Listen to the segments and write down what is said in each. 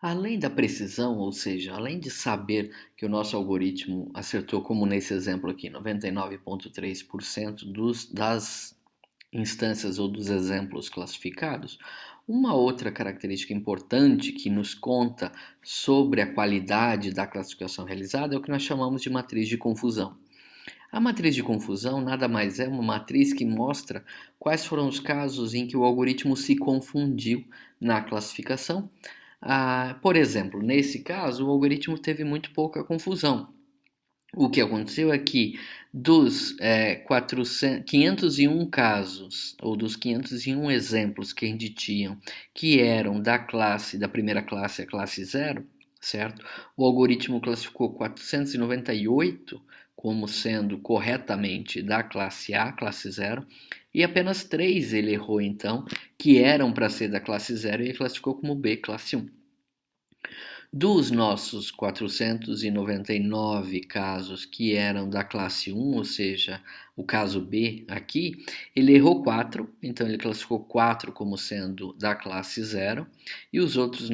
Além da precisão, ou seja, além de saber que o nosso algoritmo acertou, como nesse exemplo aqui, 99,3% das instâncias ou dos exemplos classificados, uma outra característica importante que nos conta sobre a qualidade da classificação realizada é o que nós chamamos de matriz de confusão. A matriz de confusão nada mais é uma matriz que mostra quais foram os casos em que o algoritmo se confundiu na classificação. Por exemplo, nesse caso, o algoritmo teve muito pouca confusão. O que aconteceu é que dos 501 casos, ou dos 501 exemplos que a gente tinha, que eram da primeira classe, a classe zero, certo? O algoritmo classificou 498 como sendo corretamente da classe A, classe zero, e apenas 3 ele errou então, que eram para ser da classe zero, e ele classificou como B, classe 1. Dos nossos 499 casos que eram da classe 1, ou seja, o caso B aqui, ele errou 4, então ele classificou 4 como sendo da classe 0, e os outros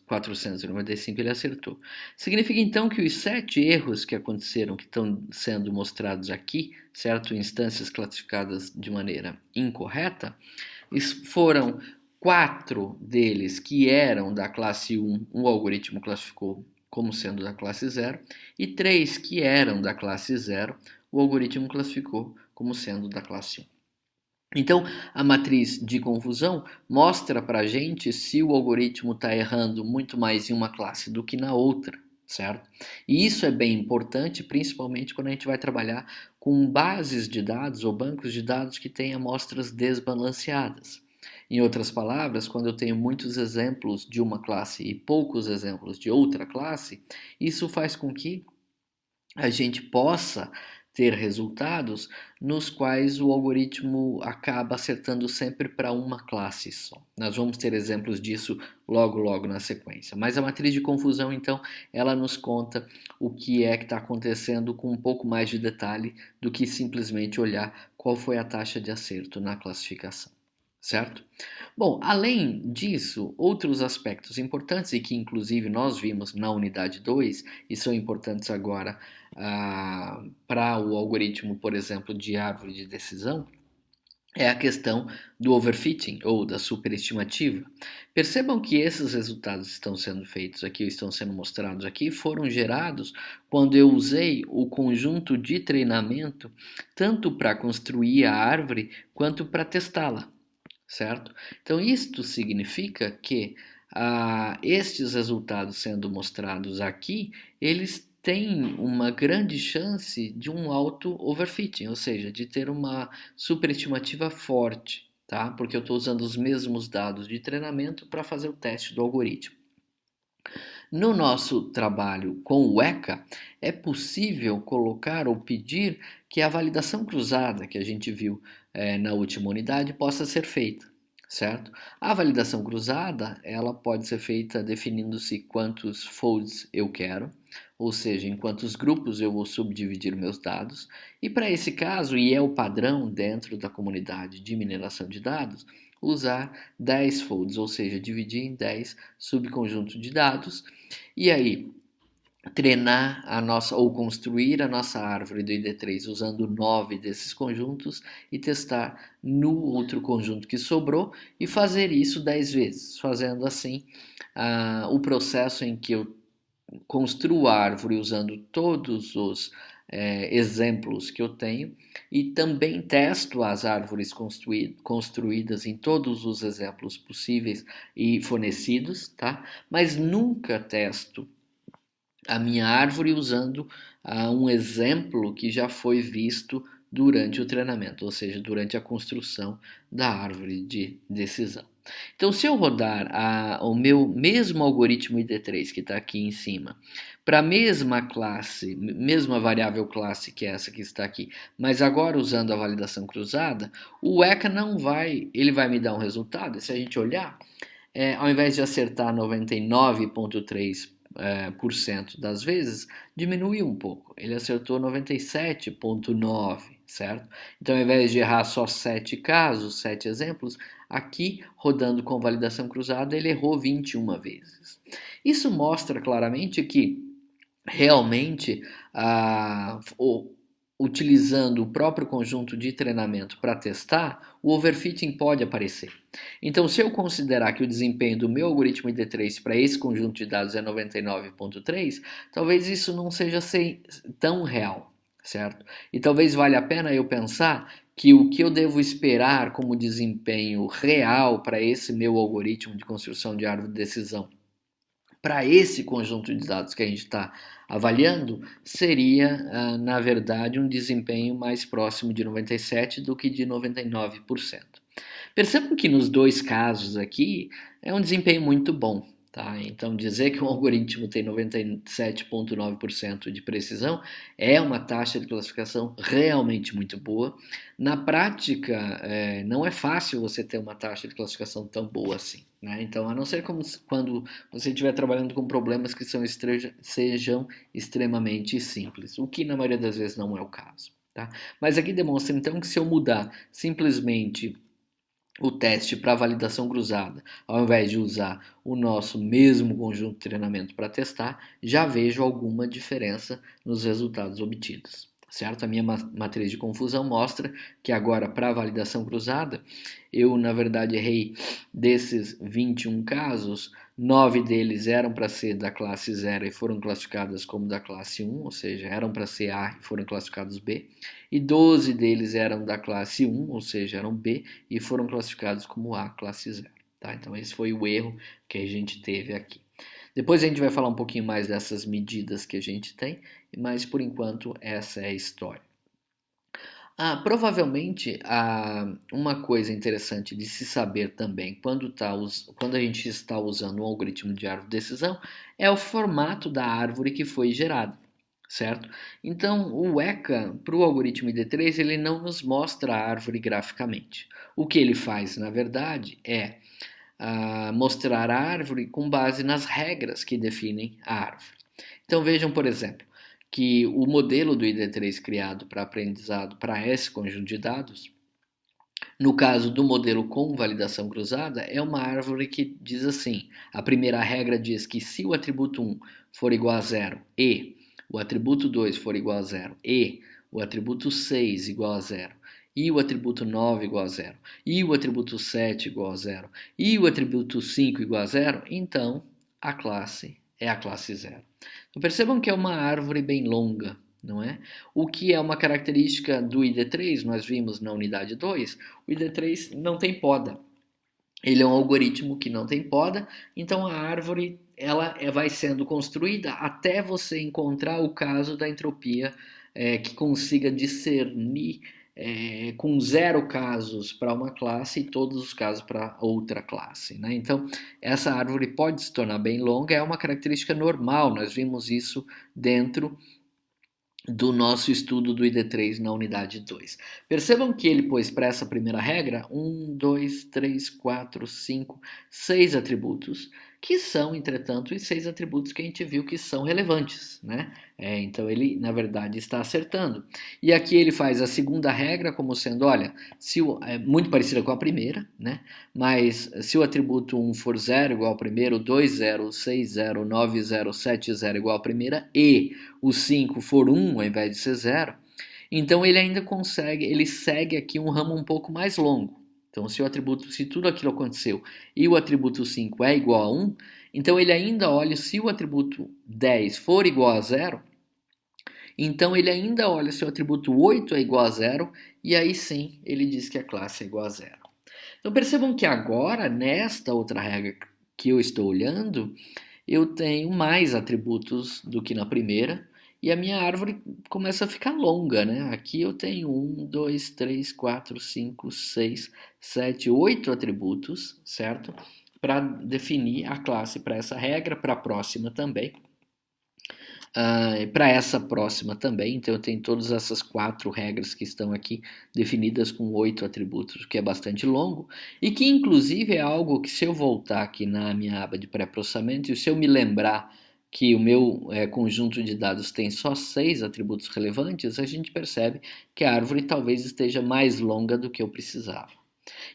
495 ele acertou. Significa então que os 7 erros que aconteceram, que estão sendo mostrados aqui, certo? Instâncias classificadas de maneira incorreta, foram 4 deles que eram da classe 1, o algoritmo classificou como sendo da classe 0, e 3 que eram da classe 0, o algoritmo classificou como sendo da classe 1. Então, a matriz de confusão mostra para a gente se o algoritmo está errando muito mais em uma classe do que na outra, certo? E isso é bem importante, principalmente quando a gente vai trabalhar com bases de dados ou bancos de dados que têm amostras desbalanceadas. Em outras palavras, quando eu tenho muitos exemplos de uma classe e poucos exemplos de outra classe, isso faz com que a gente possa ter resultados nos quais o algoritmo acaba acertando sempre para uma classe só. Nós vamos ter exemplos disso logo na sequência. Mas a matriz de confusão, então, ela nos conta o que é que está acontecendo com um pouco mais de detalhe do que simplesmente olhar qual foi a taxa de acerto na classificação. Certo? Bom, além disso, outros aspectos importantes e que inclusive nós vimos na unidade 2 e são importantes agora para o algoritmo, por exemplo, de árvore de decisão, é a questão do overfitting ou da superestimativa. Percebam que esses resultados estão sendo feitos aqui, estão sendo mostrados aqui, foram gerados quando eu usei o conjunto de treinamento tanto para construir a árvore quanto para testá-la, certo? Então, isto significa que estes resultados sendo mostrados aqui, eles têm uma grande chance de um alto overfitting, ou seja, de ter uma superestimativa forte, tá? Porque eu estou usando os mesmos dados de treinamento para fazer o teste do algoritmo. No nosso trabalho com o ECA, é possível colocar ou pedir que a validação cruzada que a gente viu na última unidade possa ser feita, certo? A validação cruzada, ela pode ser feita definindo-se quantos folds eu quero, ou seja, em quantos grupos eu vou subdividir meus dados, e para esse caso, e é o padrão dentro da comunidade de mineração de dados, usar 10 folds, ou seja, dividir em 10 subconjuntos de dados, e aí treinar a nossa ou construir a nossa árvore do ID3 usando 9 desses conjuntos e testar no outro conjunto que sobrou e fazer isso 10 vezes, fazendo assim o processo em que eu construo a árvore usando todos os exemplos que eu tenho e também testo as árvores construídas em todos os exemplos possíveis e fornecidos, tá? Mas nunca testo a minha árvore usando um exemplo que já foi visto durante o treinamento, ou seja, durante a construção da árvore de decisão. Então, se eu rodar o meu mesmo algoritmo ID3 que está aqui em cima, para a mesma classe, mesma variável classe que essa que está aqui, mas agora usando a validação cruzada, o ECA não vai, ele vai me dar um resultado, e se a gente olhar, ao invés de acertar 99,3% das vezes, diminuiu um pouco. Ele acertou 97,9%, certo? Então, ao invés de errar só 7 casos, 7 exemplos, Aqui, rodando com validação cruzada, ele errou 21 vezes. Isso mostra claramente que realmente utilizando o próprio conjunto de treinamento para testar, o overfitting pode aparecer. Então, se eu considerar que o desempenho do meu algoritmo ID3 para esse conjunto de dados é 99,3, talvez isso não seja tão real, certo? E talvez valha a pena eu pensar que o que eu devo esperar como desempenho real para esse meu algoritmo de construção de árvore de decisão para esse conjunto de dados que a gente está avaliando, seria, na verdade, um desempenho mais próximo de 97% do que de 99%. Percebam que nos dois casos aqui é um desempenho muito bom. Tá? Então, dizer que um algoritmo tem 97,9% de precisão é uma taxa de classificação realmente muito boa. Na prática, não é fácil você ter uma taxa de classificação tão boa assim. Né? Então, a não ser quando você estiver trabalhando com problemas que sejam extremamente simples, o que na maioria das vezes não é o caso. Tá? Mas aqui demonstra então que se eu mudar simplesmente o teste para validação cruzada, ao invés de usar o nosso mesmo conjunto de treinamento para testar, já vejo alguma diferença nos resultados obtidos. Certo? A minha matriz de confusão mostra que agora para validação cruzada, eu na verdade errei desses 21 casos, 9 deles eram para ser da classe 0 e foram classificadas como da classe 1, ou seja, eram para ser A e foram classificados B, e 12 deles eram da classe 1, ou seja, eram B, e foram classificados como A, classe 0. Tá? Então esse foi o erro que a gente teve aqui. Depois a gente vai falar um pouquinho mais dessas medidas que a gente tem, mas por enquanto essa é a história. Provavelmente uma coisa interessante de se saber também quando a gente está usando um algoritmo de árvore de decisão é o formato da árvore que foi gerada, certo? Então o ECA para o algoritmo ID3 ele não nos mostra a árvore graficamente. O que ele faz na verdade é mostrar a árvore com base nas regras que definem a árvore. Então vejam, por exemplo, que o modelo do ID3 criado para aprendizado para esse conjunto de dados, no caso do modelo com validação cruzada, é uma árvore que diz assim: a primeira regra diz que se o atributo 1 for igual a 0 e o atributo 2 for igual a 0 e o atributo 6 igual a 0 e o atributo 9 igual a 0 e o atributo 7 igual a 0 e o atributo 5 igual a 0, então a classe é a classe 0. Então percebam que é uma árvore bem longa, não é? O que é uma característica do ID3, nós vimos na unidade 2, o ID3 não tem poda. Ele é um algoritmo que não tem poda, então a árvore ela vai sendo construída até você encontrar o caso da entropia que consiga discernir com 0 casos para uma classe e todos os casos para outra classe. Né? Então, essa árvore pode se tornar bem longa, é uma característica normal, nós vimos isso dentro do nosso estudo do ID3 na unidade 2. Percebam que ele pôs para essa primeira regra 1, 2, 3, 4, 5, 6 atributos, que são, entretanto, os 6 atributos que a gente viu que são relevantes, né? Então ele, na verdade, está acertando. E aqui ele faz a segunda regra como sendo, olha, muito parecida com a primeira, né? Mas se o atributo 1 for 0 igual ao primeiro, 2, 0, 6, 0, 9, 0, 7, 0 igual à primeira, e o 5 for 1 ao invés de ser 0, então ele ainda consegue, ele segue aqui um ramo um pouco mais longo. Então se tudo aquilo aconteceu e o atributo 5 é igual a 1, então ele ainda olha se o atributo 10 for igual a 0, então ele ainda olha se o atributo 8 é igual a 0, e aí sim ele diz que a classe é igual a 0. Então percebam que agora, nesta outra regra que eu estou olhando, eu tenho mais atributos do que na primeira, e a minha árvore começa a ficar longa, né? Aqui eu tenho 1, 2, 3, 4, 5, 6, 7, 8 atributos, certo? Para definir a classe para essa regra, para a próxima também. Para essa próxima também, então eu tenho todas essas 4 regras que estão aqui definidas com 8 atributos, o que é bastante longo, e que inclusive é algo que se eu voltar aqui na minha aba de pré-processamento e se eu me lembrar que o meu conjunto de dados tem só 6 atributos relevantes, a gente percebe que a árvore talvez esteja mais longa do que eu precisava.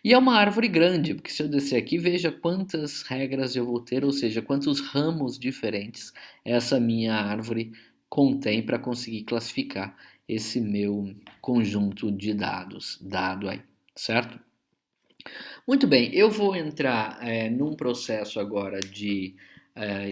E é uma árvore grande, porque se eu descer aqui, veja quantas regras eu vou ter, ou seja, quantos ramos diferentes essa minha árvore contém para conseguir classificar esse meu conjunto de dados dado aí, certo? Muito bem, eu vou entrar num processo agora de eh,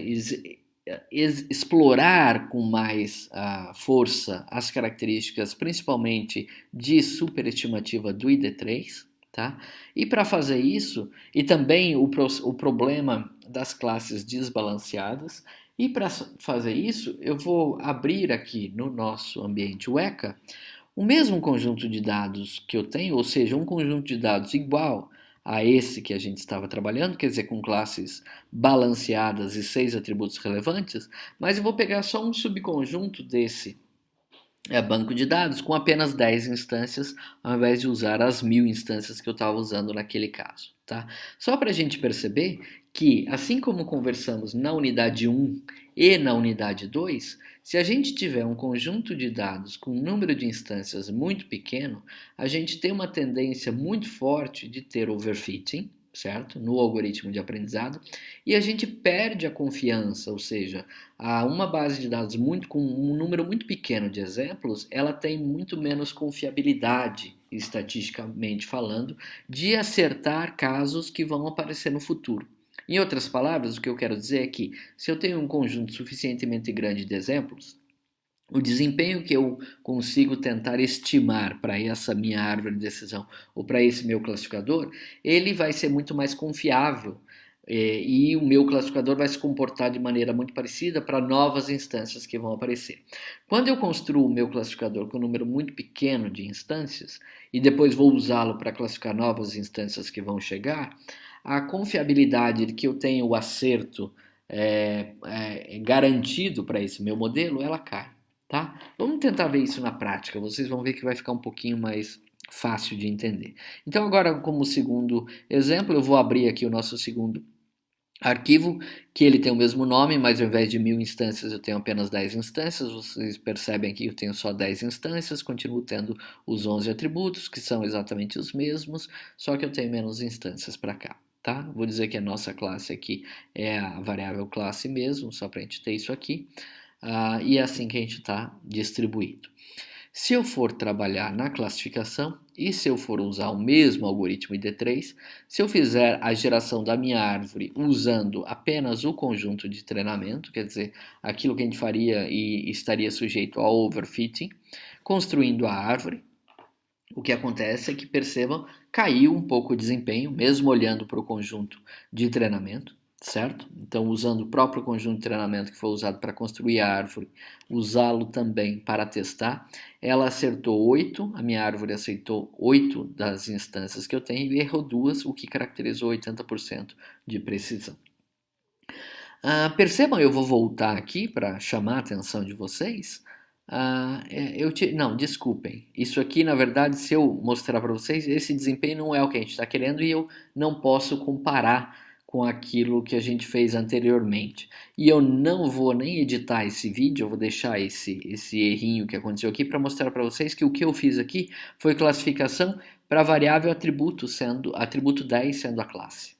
ex- explorar com mais força as características, principalmente de superestimativa do ID3, tá? E para fazer isso, e também o problema das classes desbalanceadas, e para fazer isso, eu vou abrir aqui no nosso ambiente Weka o mesmo conjunto de dados que eu tenho, ou seja, um conjunto de dados igual a esse que a gente estava trabalhando, quer dizer, com classes balanceadas e 6 atributos relevantes, mas eu vou pegar só um subconjunto desse banco de dados com apenas 10 instâncias, ao invés de usar as 1000 instâncias que eu estava usando naquele caso. Tá? Só para a gente perceber que, assim como conversamos na unidade 1 e na unidade 2, se a gente tiver um conjunto de dados com um número de instâncias muito pequeno, a gente tem uma tendência muito forte de ter overfitting, certo? No algoritmo de aprendizado, e a gente perde a confiança, ou seja, uma base de dados com um número muito pequeno de exemplos, ela tem muito menos confiabilidade, estatisticamente falando, de acertar casos que vão aparecer no futuro. Em outras palavras, o que eu quero dizer é que se eu tenho um conjunto suficientemente grande de exemplos, o desempenho que eu consigo tentar estimar para essa minha árvore de decisão ou para esse meu classificador, ele vai ser muito mais confiável e o meu classificador vai se comportar de maneira muito parecida para novas instâncias que vão aparecer. Quando eu construo o meu classificador com um número muito pequeno de instâncias e depois vou usá-lo para classificar novas instâncias que vão chegar, a confiabilidade de que eu tenho o acerto garantido para esse meu modelo, ela cai. Tá? Vamos tentar ver isso na prática, vocês vão ver que vai ficar um pouquinho mais fácil de entender. Então, agora, como segundo exemplo, eu vou abrir aqui o nosso segundo arquivo, que ele tem o mesmo nome, mas ao invés de 1000 instâncias eu tenho apenas 10 instâncias. Vocês percebem que eu tenho só 10 instâncias, continuo tendo os 11 atributos, que são exatamente os mesmos, só que eu tenho menos instâncias para cá. Tá? Vou dizer que a nossa classe aqui é a variável classe mesmo, só para a gente ter isso aqui. E é assim que a gente está distribuído. Se eu for trabalhar na classificação e se eu for usar o mesmo algoritmo ID3, se eu fizer a geração da minha árvore usando apenas o conjunto de treinamento, quer dizer, aquilo que a gente faria e estaria sujeito ao overfitting, construindo a árvore, o que acontece é que, percebam, caiu um pouco o desempenho, mesmo olhando para o conjunto de treinamento, certo? Então, usando o próprio conjunto de treinamento que foi usado para construir a árvore, usá-lo também para testar, ela acertou 8, a minha árvore aceitou 8 das instâncias que eu tenho e errou 2, o que caracterizou 80% de precisão. Percebam, eu vou voltar aqui para chamar a atenção de vocês. Não, desculpem. Isso aqui, na verdade, se eu mostrar para vocês, esse desempenho não é o que a gente está querendo e eu não posso comparar com aquilo que a gente fez anteriormente. E eu não vou nem editar esse vídeo, eu vou deixar esse errinho que aconteceu aqui para mostrar para vocês que o que eu fiz aqui foi classificação para a variável atributo 10 sendo a classe.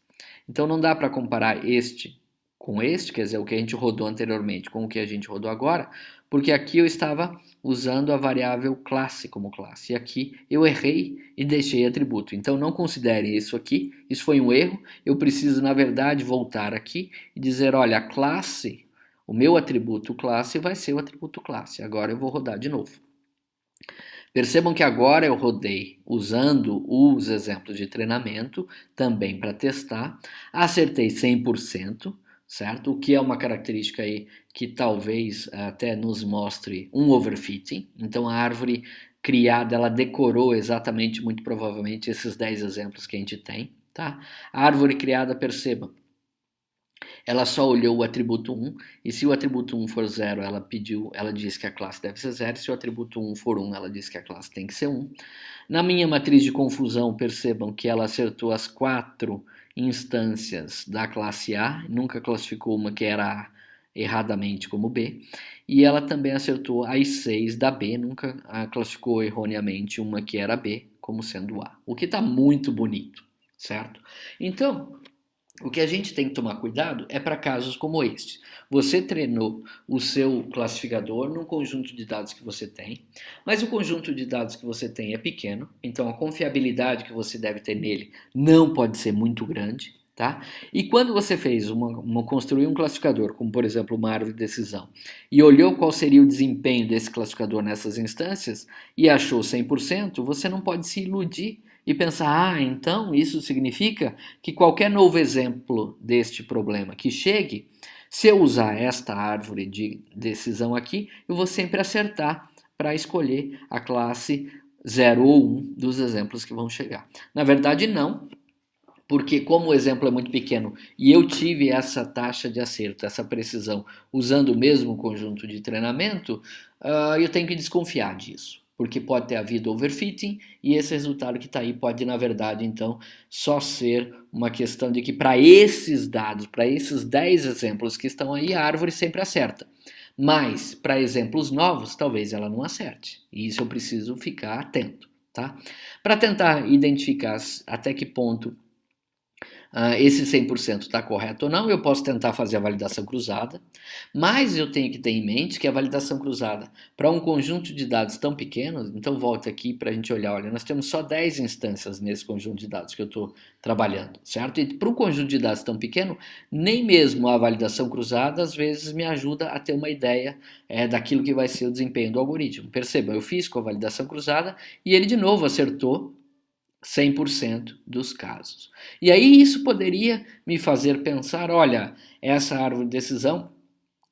Então não dá para comparar este com este, quer dizer, o que a gente rodou anteriormente com o que a gente rodou agora, porque aqui eu estava usando a variável classe como classe, e aqui eu errei e deixei atributo. Então não considerem isso aqui, isso foi um erro, eu preciso na verdade voltar aqui e dizer, olha, a classe, o meu atributo classe vai ser o atributo classe, agora eu vou rodar de novo. Percebam que agora eu rodei usando os exemplos de treinamento também para testar, acertei 100%, certo? O que é uma característica aí que talvez até nos mostre um overfitting. Então a árvore criada, ela decorou exatamente, muito provavelmente, esses 10 exemplos que a gente tem, tá? A árvore criada, perceba, ela só olhou o atributo 1, e se o atributo 1 for 0, ela diz que a classe deve ser 0, se o atributo 1 for 1, ela diz que a classe tem que ser 1. Na minha matriz de confusão, percebam que ela acertou as 4 instâncias da classe A, nunca classificou uma que era A erradamente como B, e ela também acertou as 6 da B, nunca classificou erroneamente uma que era B como sendo A, o que está muito bonito, certo? Então, o que a gente tem que tomar cuidado é para casos como este. Você treinou o seu classificador num conjunto de dados que você tem, mas o conjunto de dados que você tem é pequeno, então a confiabilidade que você deve ter nele não pode ser muito grande. Tá? E quando você fez construiu um classificador, como por exemplo uma árvore de decisão, e olhou qual seria o desempenho desse classificador nessas instâncias e achou 100%, você não pode se iludir e pensar, então isso significa que qualquer novo exemplo deste problema que chegue, se eu usar esta árvore de decisão aqui, eu vou sempre acertar para escolher a classe 0 ou 1 dos exemplos que vão chegar. Na verdade, não, porque como o exemplo é muito pequeno e eu tive essa taxa de acerto, essa precisão, usando o mesmo conjunto de treinamento, eu tenho que desconfiar disso, porque pode ter havido overfitting e esse resultado que está aí pode, na verdade, então, só ser uma questão de que para esses dados, para esses 10 exemplos que estão aí, a árvore sempre acerta. Mas, para exemplos novos, talvez ela não acerte. E isso eu preciso ficar atento. Tá? Para tentar identificar até que ponto esse 100% está correto ou não, eu posso tentar fazer a validação cruzada, mas eu tenho que ter em mente que a validação cruzada para um conjunto de dados tão pequenos, então volta aqui para a gente olhar, olha, nós temos só 10 instâncias nesse conjunto de dados que eu estou trabalhando, certo? E para um conjunto de dados tão pequeno, nem mesmo a validação cruzada às vezes me ajuda a ter uma ideia daquilo que vai ser o desempenho do algoritmo. Percebam, eu fiz com a validação cruzada e ele de novo acertou 100% dos casos. E aí isso poderia me fazer pensar, olha, essa árvore de decisão,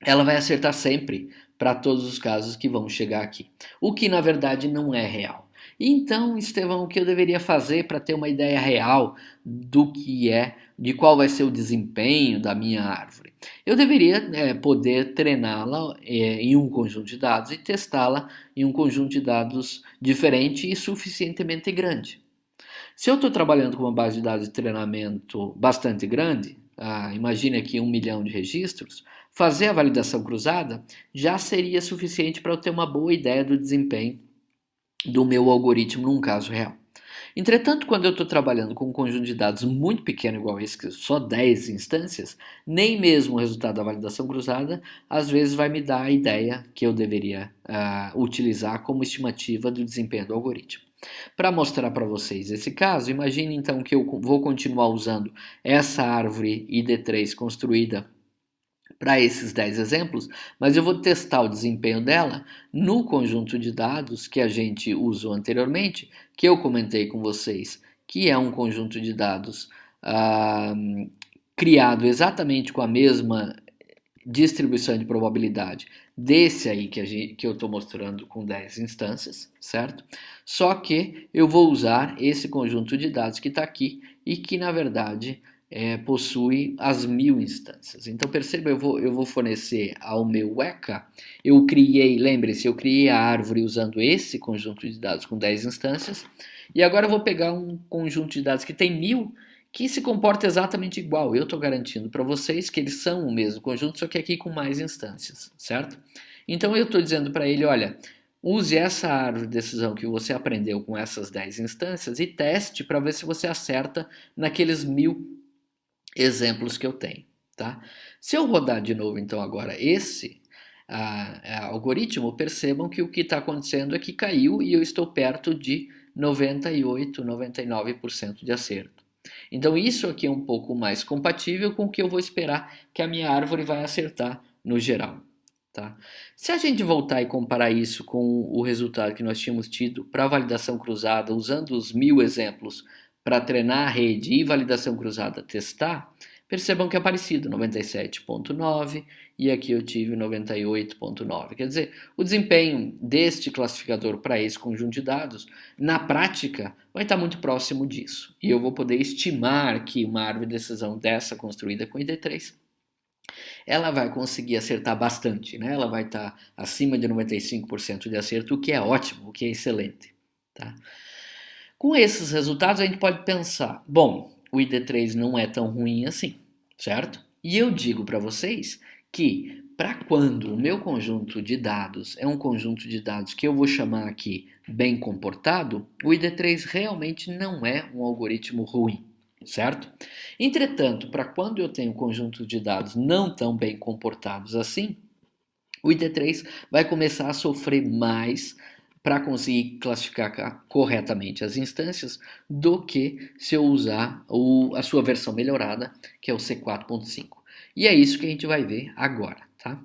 ela vai acertar sempre para todos os casos que vão chegar aqui. O que na verdade não é real. Então, Estevão, o que eu deveria fazer para ter uma ideia real do que de qual vai ser o desempenho da minha árvore? Eu deveria poder treiná-la em um conjunto de dados e testá-la em um conjunto de dados diferente e suficientemente grande. Se eu estou trabalhando com uma base de dados de treinamento bastante grande, imagine aqui 1 milhão de registros, fazer a validação cruzada já seria suficiente para eu ter uma boa ideia do desempenho do meu algoritmo num caso real. Entretanto, quando eu estou trabalhando com um conjunto de dados muito pequeno, igual esse, que só 10 instâncias, nem mesmo o resultado da validação cruzada às vezes vai me dar a ideia que eu deveria utilizar como estimativa do desempenho do algoritmo. Para mostrar para vocês esse caso, imagine então que eu vou continuar usando essa árvore ID3 construída para esses 10 exemplos, mas eu vou testar o desempenho dela no conjunto de dados que a gente usou anteriormente, que eu comentei com vocês, que é um conjunto de dados criado exatamente com a mesma distribuição de probabilidade desse aí que eu estou mostrando com 10 instâncias, certo? Só que eu vou usar esse conjunto de dados que está aqui e que, na verdade, possui as 1000 instâncias. Então, perceba, eu vou fornecer ao meu ECA, lembre-se, eu criei a árvore usando esse conjunto de dados com 10 instâncias, e agora eu vou pegar um conjunto de dados que tem 1000, que se comporta exatamente igual. Eu estou garantindo para vocês que eles são o mesmo conjunto, só que aqui com mais instâncias, certo? Então eu estou dizendo para ele, olha, use essa árvore de decisão que você aprendeu com essas 10 instâncias e teste para ver se você acerta naqueles 1000 exemplos que eu tenho, tá? Se eu rodar de novo, então, agora esse algoritmo, percebam que o que está acontecendo é que caiu e eu estou perto de 98, 99% de acerto. Então isso aqui é um pouco mais compatível com o que eu vou esperar que a minha árvore vai acertar no geral. Tá? Se a gente voltar e comparar isso com o resultado que nós tínhamos tido para validação cruzada, usando os 1000 exemplos para treinar a rede e validação cruzada testar, percebam que é parecido, 97,9 e aqui eu tive 98,9. Quer dizer, o desempenho deste classificador para esse conjunto de dados, na prática, vai estar muito próximo disso. E eu vou poder estimar que uma árvore de decisão dessa construída com ID3, ela vai conseguir acertar bastante, né? Ela vai estar acima de 95% de acerto, o que é ótimo, o que é excelente. Tá? Com esses resultados, a gente pode pensar, bom, o ID3 não é tão ruim assim, certo? E eu digo para vocês que para quando o meu conjunto de dados é um conjunto de dados que eu vou chamar aqui bem comportado, o ID3 realmente não é um algoritmo ruim, certo? Entretanto, para quando eu tenho um conjunto de dados não tão bem comportados assim, o ID3 vai começar a sofrer mais para conseguir classificar corretamente as instâncias do que se eu usar a sua versão melhorada, que é o C4.5. E é isso que a gente vai ver agora, tá?